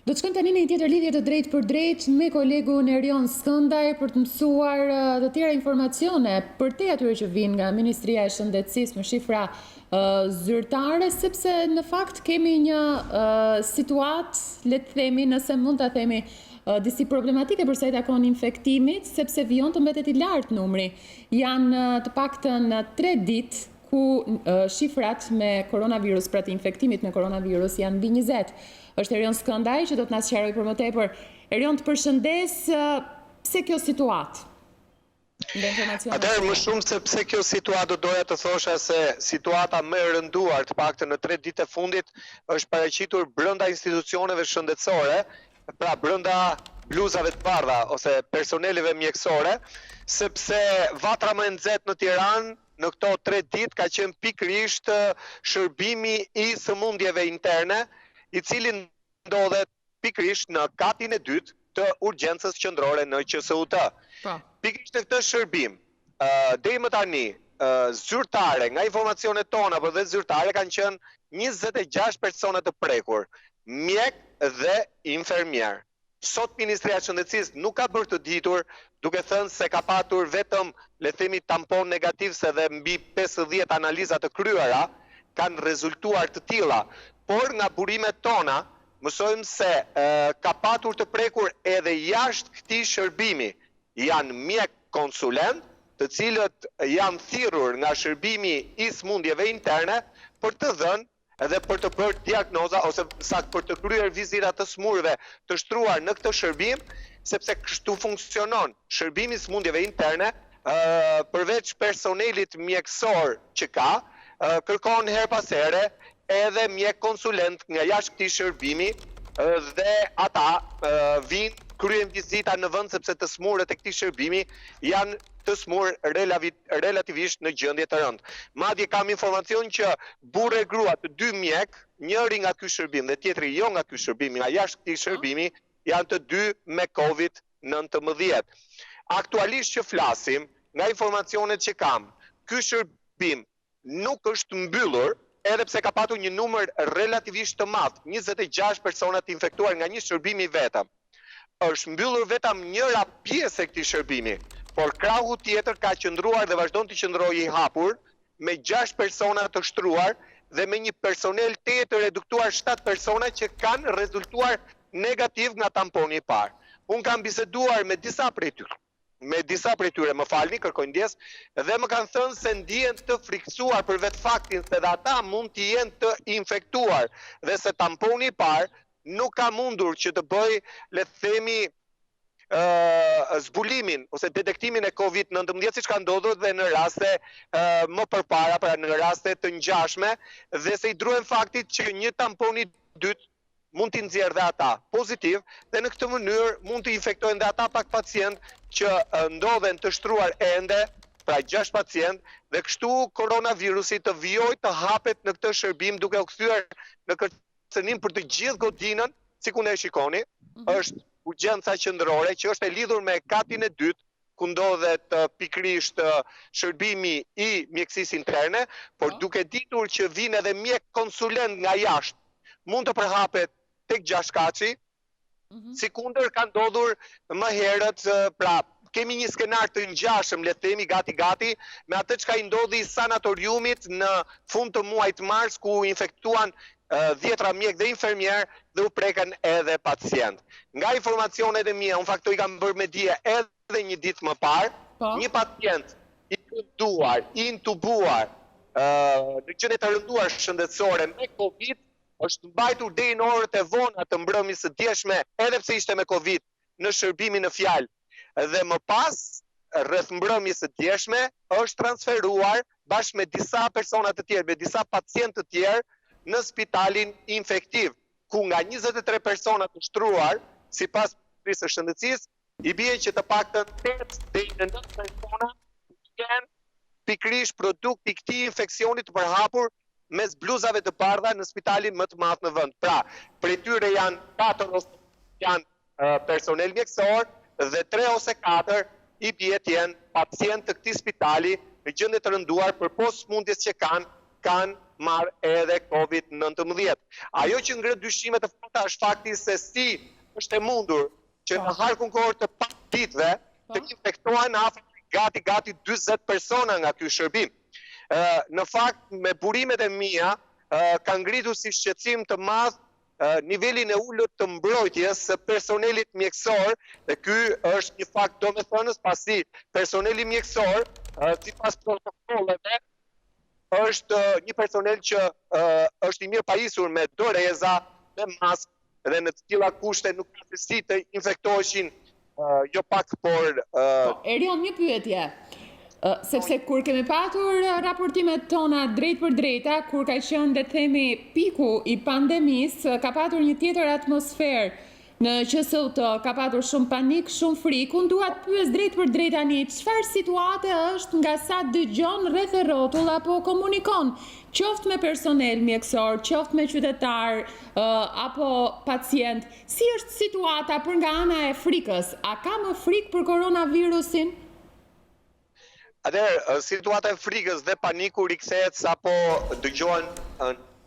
Do të shkojmë tani në një tjetër lidhje të drejtë për drejtë me kolegun Erion Skëndaj për të mësuar të tjera informacione për te atyre që vinë nga Ministria e Shëndetësisë me shifra zyrtare, sepse në fakt kemi një situatë, le të themi, nëse mund ta themi, disi problematike përsa i takon infektimit, sepse vijon të mbetet i lartë numri. Janë të paktën 3 ditë ku shifrat me koronavirus, pra të infektimit me koronavirus janë mbi 20. Është Erion Skëndaj që do të na sqarojë për më tepër. Erion, të përshëndes, pse kjo situatë? Atëherë më shumë se pse kjo situatë doja të thosha se situata më e rënduar të paktën në 3 ditë e fundit është paraqitur brenda institucioneve shëndetësore, pra brenda bluzave të bardha ose personeleve mjekësore, sepse vatra më e nxehtë në Tiranë në këto 3 ditë ka qenë pikërisht shërbimi i sëmundjeve interne, i cili ndodhet pikërisht në katin e dytë të urgjencës qendrore në QSUT. Pikërisht në këtë shërbim, deri më tani, zyrtare, nga informacionet tona, por dhe zyrtare kanë qenë 26 persona të prekur, mjek dhe infermier. Sot Ministria e Shëndetësisë nuk ka bërë të ditur, duke thënë se ka patur vetëm, le të themi, tampon negativ, se dhe mbi 50 analiza të kryera kanë rezultuar të tilla, por nga burimet tona mësojmë se ka patur të prekur edhe jashtë këtij shërbimi. Janë mjek konsulent, të cilët janë thirrur nga shërbimi i sëmundjeve interne për të dhënë edhe për të bërë diagnoza ose saktë për të kryer vizita të smurëve të shtruar në këtë shërbim, sepse kështu funksionon shërbimi i sëmundjeve interne, përveç personelit mjekësor që ka, kërkon her pas here edhe mjek konsulent nga jashtë këtij shërbimi dhe ata vinë kryen vizita në vend sepse të smurët e këtij shërbimi janë të smurë relativisht në gjendje të rëndë. Madje kam informacion që burrë e grua të 2 mjek, njëri nga ky shërbim dhe tjetri jo nga ky shërbim, nga jashtë këtij shërbimi, janë të 2 me COVID-19. Aktualisht që flasim, nga informacionet që kam, ky shërbim nuk është mbyllur, edhe pse ka patur një numër relativisht të madh, 26 persona të infektuar nga një shërbim i vetëm. Është mbyllur vetëm njëra pjesë e këtij shërbimi, por krahu tjetër ka qëndruar dhe vazhdon të qëndrojë i hapur me 6 persona të shtruar dhe me një personel të reduktuar 7 persona që kanë rezultuar negativ nga tamponi i parë. Unë kam biseduar me disa prej tyre, më falni, kërkoj ndjes, dhe më kanë thënë se ndihen të friksuar për vetë faktin se dhe ata mund të jenë të infektuar dhe se tamponi i parë nuk ka mundur që të bëj, le të themi, zbulimin ose detektimin e COVID-19 siç ka ndodhur dhe në raste më përpara, pra në raste të ngjashme, dhe se i druhen faktit që një tampon i dytë mund t'i nxjerrë dhe ata pozitiv dhe në këtë mënyrë mund të infektojnë dhe ata pak pacient që ndodhen të shtruar ende, pra 6 pacient, dhe kështu koronavirusi të vijojë të hapet në këtë shërbim duke u kthyer në kërcënim për të gjithë godinën, sikur ne e shikoni, është urgjenca qendrore që është e lidhur me katin e dytë, ku ndodhet pikërisht shërbimi i mjekësisë interne, por duke ditur që vinë edhe mjek konsulent nga jashtë, mund të përhapet tek Gjashkaçi, sikundër ka ndodhur më herët, pra kemi një skenar të ngjashëm, le të themi gati-gati, me atë çka i ndodhi sanatoriumit në fund të muajit mars, ku infektuan 10 mjek dhe infermier dhe u prekën edhe pacient. Nga informacionet e mia, unë fakto i kam bërë me dije edhe një ditë më parë, një pacient i intubuar në gjendje të rënduar shëndetësore me COVID është mbajtur deri në orët e vona të mbrëmjes së djeshme, edhe pse ishte me COVID, në shërbimin në fjalë. Dhe më pas, rreth mbrëmjes së djeshme, është transferuar bashkë me disa persona të tjerë, me disa pacientë të tjerë në spitalin infektiv, ku nga 23 persona të shtruar, sipas Ministrisë së Shëndetësisë, i bie që të paktën 8 deri në 9 persona janë pikërisht produkt i këtij infeksioni të përhapur mes bluzave të bardha në spitalin më të madh në vend. Pra, prej tyre janë 4 ose janë personel mjekësor dhe 3 ose 4 i bie të jenë pacient të këtij spitali në gjendje të rënduar për sëmundjes që kanë marrë edhe COVID-19. Ajo që ngre dyshime të forta është fakti se si është e mundur që në harkun kohër të 5 ditëve të infektohen gati 40 persona nga ky shërbim. Në fakt, me burimet e mia, ka ngritur si shqetësim të madh nivelin e ullët të mbrojtjes së personelit mjekësor, dhe ky është një fakt domethënës pasi personeli mjekësor, sipas protokolleve, është një personel që është i mirë pajisur me doreza, me maskë dhe në të tilla kushte nuk ka se të infektoheshin jo pak, por... Erion, një pyetje. Sepse kur kemi patur raportimet tona drejt për drejta, kur ka qenë le të themi piku i pandemisë, ka patur një tjetër atmosferë në QSUT, ka patur shumë panik, shumë frikë. Unë dua të pyes drejt për drejt tani, çfarë situate është nga sa dëgjon rreth e rrotull apo komunikon, qoftë me personel mjekësor, qoftë me qytetar apo pacient, si është situata për nga ana e frikës? A ka më frikë për koronavirusin? Atëherë, situata e frikës dhe paniku rikthehet sapo dëgjohen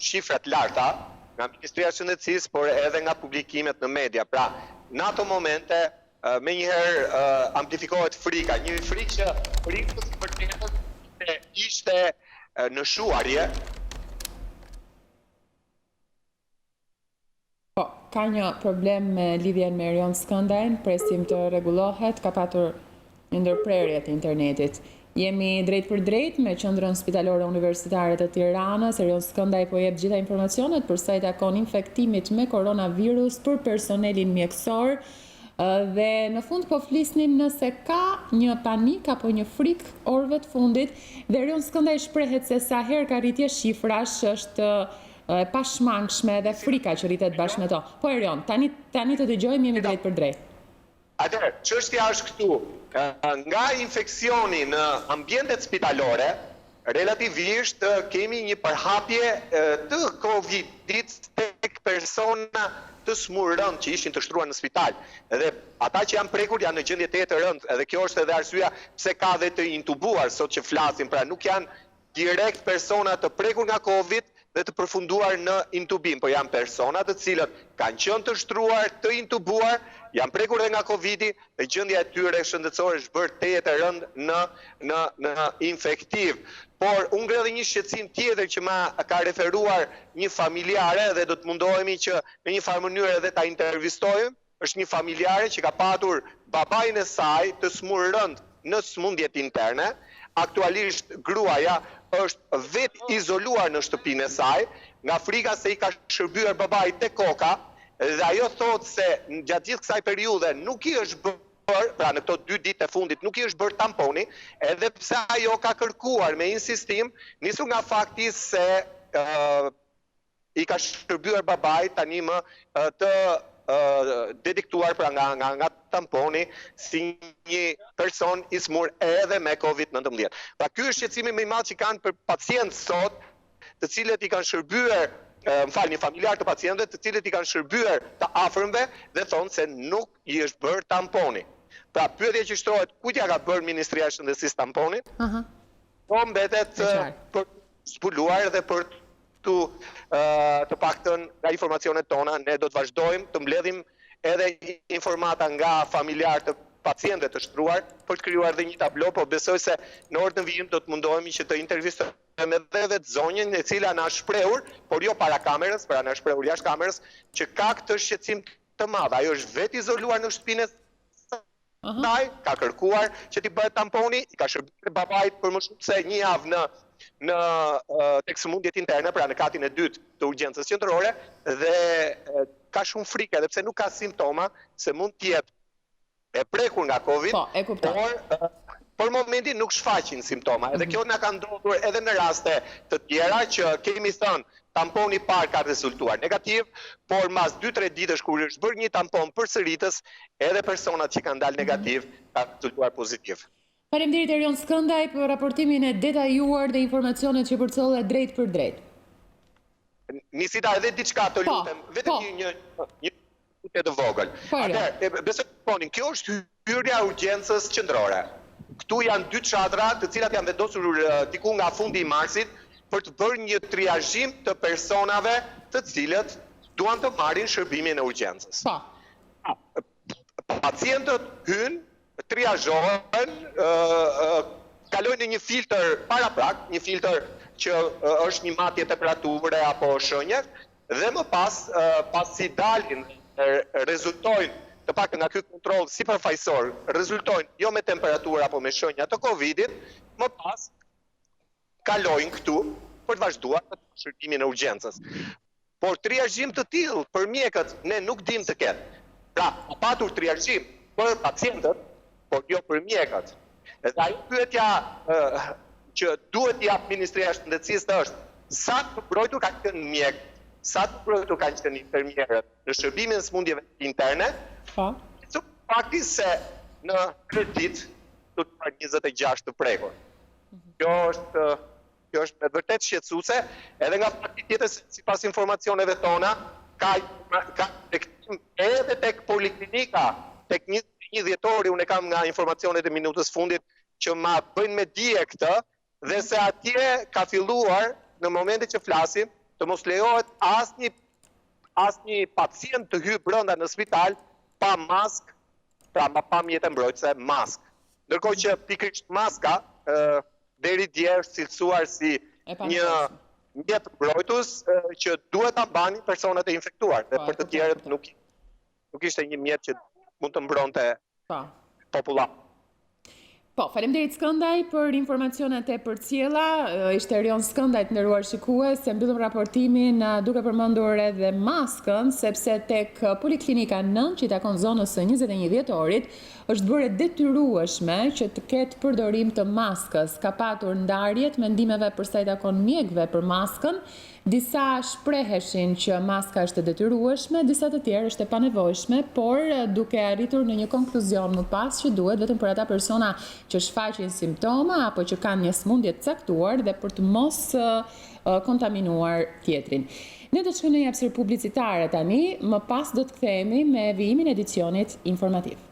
shifrat larta nga Ministria e Shëndetësisë, por edhe nga publikimet në media. Pra, në ato momente, menjëherë amplifikohet frika. Një frikë që frikës vërtetës ishte në shuarje. Ka një problem me lidhjen me Erion Skëndajn, presim të rregullohet, ka patur një ndërprerje të internetit. Jemi drejt për drejt me Qendrën Spitalore Universitare të Tiranës. Erion Skëndaj po jep gjitha informacionet për sa i takon infektimit me koronavirus për personelin mjekësor. Dhe në fund po flisnim nëse ka një panik apo një frikë orëve të fundit. Dhe Erion Skëndaj shprehet se sa herë ka rritje shifrash është pashmangshme dhe frika që rritet bashkë me to. Po Erion, tani të dëgjojmë, jemi drejt për drejt. Atëherë, çështja është këtu. Nga infeksioni në ambientet spitalore, relativisht kemi një përhapje të COVID-it tek persona të smurën që ishin të shtruar në spital. Dhe ata që janë prekur janë në gjendje të rëndë, edhe kjo është edhe arsyeja pse ka dhe të intubuar sot që flasim, pra nuk janë direkt persona të prekur nga COVID dhe të përfunduar në intubim, po janë persona të cilët kanë qenë të shtruar, të intubuar, janë prekur dhe nga Covid-i dhe gjendja e tyre shëndetësore është bërë të rëndë në infektiv. Por unë ngre dhe një shqetësim tjetër që ma ka referuar një familjare dhe do të mundohemi që në një farë mënyrë edhe ta intervistojmë, është një familjare që ka patur babajnë e saj të smurë rënd në smundjet interne. Aktualisht gruaja është vetë izoluar në shtëpinë e saj, nga frika se i ka shërbyer babait te koka, dhe ajo thotë se gjatë gjithë kësaj periudhe nuk i është bërë, pra në këto 2 ditë e fundit nuk i është bërë tamponi, edhe pse ajo ka kërkuar me insistim, nisur nga fakti se i ka shërbyer babait tani më të detektuar pra nga tamponi si një person i smur edhe me COVID-19. Pra ky është shqetësimi më i madh që kanë për pacientë sot, të cilët i kanë shërbyer, një familjar të pacientëve, të cilët i kanë shërbyer të afërmve dhe thonë se nuk i është bërë tamponi. Pra pyetja që shtrohet, kujt ja ka bërë Ministria e Shëndetësisë tamponin? Po mbetet për zbuluar dhe për të paktën nga informacionet tona, ne do të vazhdojmë të mbledhim edhe informata nga familjar të pacientëve të shtruar për të krijuar dhe një tablo, po besoj se në orën e vijim do të mundohemi që të intervistojmë edhe vetë zonjën e cila na është shprehur, por jo para kamerës, pra na është shprehur jashtë kamerës, që ka këtë shqetësim të madh. Ajo është vetë izoluar në shtëpinë e saj, ka kërkuar që t'i bëhet tamponi, i ka shërbyer babait për më shumë se një javë në tek sëmundjet interne, pra në katin e dytë të urgjencës qendrore, dhe ka shumë frikë edhe pse nuk ka simptoma, se mund të jetë e prekur nga Covid, por momentin nuk shfaqin simptoma. Edhe kjo na ka ndodhur edhe në raste të tjera që kemi thënë tamponi i parë ka rezultuar negativ, por mas 2-3 ditësh kur është bërë një tampon përsëritës, edhe personat që kanë dalë negativ kanë rezultuar pozitiv. Faleminderit Erion Skëndaj për raportimin e detajuar dhe informacionet që përcollet drejt për drejt. Nisita edhe diçka të lutem, vetëm një pyetje të vogël. Atëherë, besoj ponin, kjo është hyrja e urgjencës qendrore. Këtu janë 2 çadra, të cilat janë vendosur diku nga fundi i marsit, për të bërë një triazhim të personave të cilët duan të marrin shërbimin e urgjencës. Pacientët hynë, triazhohen, kalojnë në një filtr paraprak, një filtr që është një matje temperature apo shenje, dhe më pas si dalin, rezultojnë, të pak nga ky kontroll sipërfaqësor, rezultojnë jo me temperaturë apo me shenja të Covidit, më pas kalojnë këtu për të vazhduar shërbimin e urgjencës. Por triazhim të tillë për mjekët ne nuk dim të ketë. Pra, patur triazhim për pacientët, por jo për mjekët. Dhe ajo pyetja që duhet t'i jap Ministria e Shëndetësisë është sa të mbrojtur kanë qenë mjekët, sa të mbrojtur kanë qenë infermierët në shërbimin e sëmundjeve interne, fakti se në 3 ditë do të marrë 26 të prekur. Kjo është me vërtet shqetësuese, edhe nga fakti tjetër se sipas informacioneve tona ka tektim edhe tek poliklinika, tek 21 dhjetori, unë kam nga informacionet e minutës fundit që ma bëjnë me dije këtë, dhe se atje ka filluar në momentin që flasim të mos lejohet asnjë pacient të hyjë brenda në spital pa mask, pra pa mjete mbrojtëse, mask. Ndërkohë që pikërisht maska deri dje është cilësuar si një mjet mbrojtës që duhet ta banin personat e infektuar, dhe për të tjerët nuk ishte një mjet që mund të mbronte popullatën. Po, faleminderit Skëndaj për informacionet e përcjella. Ishte Erion Skëndaj, të nderuar shikues, se mbyllim raportimin duke përmendur edhe maskën, sepse tek Poliklinika 9, që takon zonës së 21 dhjetorit, është bërë detyrueshme që të ketë përdorim të maskës. Ka patur ndarjet mendimeve për sa i takon mjekëve për maskën. Disa shpreheshin që maska është e detyrueshme, disa të tjerë është e panevojshme, por duke arritur në një konkluzion më pas që duhet vetëm për ata persona që shfaqin simptoma apo që kanë një sëmundje të caktuar dhe për të mos kontaminuar tjetrin. Ne do të shkojmë në një hapësirë publicitare tani, më pas do të kthehemi me vijimin e edicionit informativ.